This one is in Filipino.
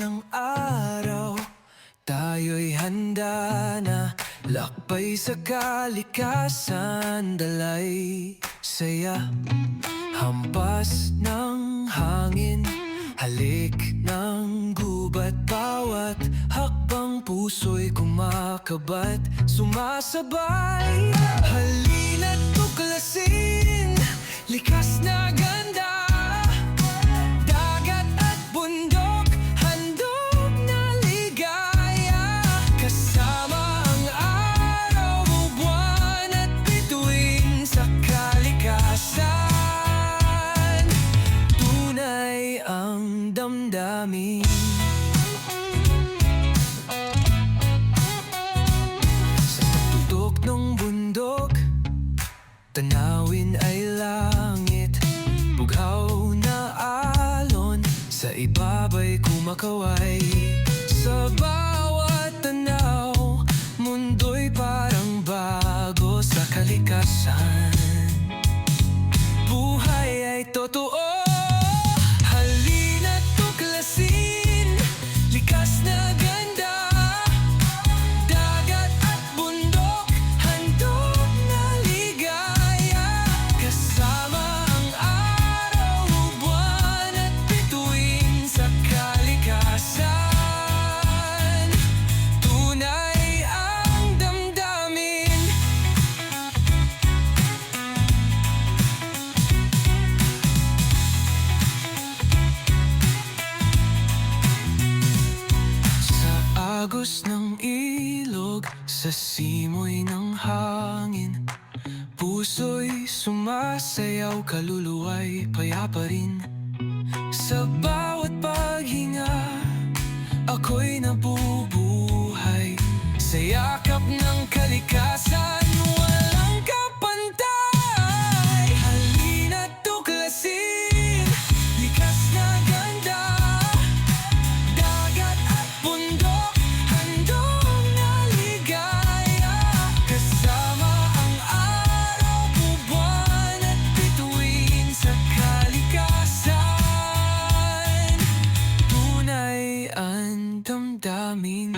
ng araw, tayo'y handa na lakbay sa kalikasan, dalay saya, hampas ng hangin, halik ng gubat, bawat hakbang puso'y kumakabat, sumasabay. Halina't tuklasin, likas na ganda, dagat at bundok, handog na ligaya. Kasama ang araw, buwan at bituin sa kalikasan, tunay ang damdamin. Sa pagtutok ng bundok, tanawin ay langit, bughaw na alon, sa ibaba'y kumakaway. Sa bawat tanaw, mundo'y parang bago sa kalikasan. Buhay ay totoo, halina't tuklasin, likas na ganda, dagat at bundok, handog na ligaya. Kasama ang araw, buwan at bituin sa kalikasan, tunay ang damdamin. Sa agos ng ilog, sa simoy ng hangin, puso'y sumasayaw, kaluluwa'y payapa rin. Sa bawat paghinga, ako'y nabubuhay, sa yakap ng kalikasan, walang kapantay. Halina't tuklasin, likas na ganda, dagat at bundok, handog na ligaya. Kasama ang araw, buwan at bituin sa kalikasan, tunay ang damdamin.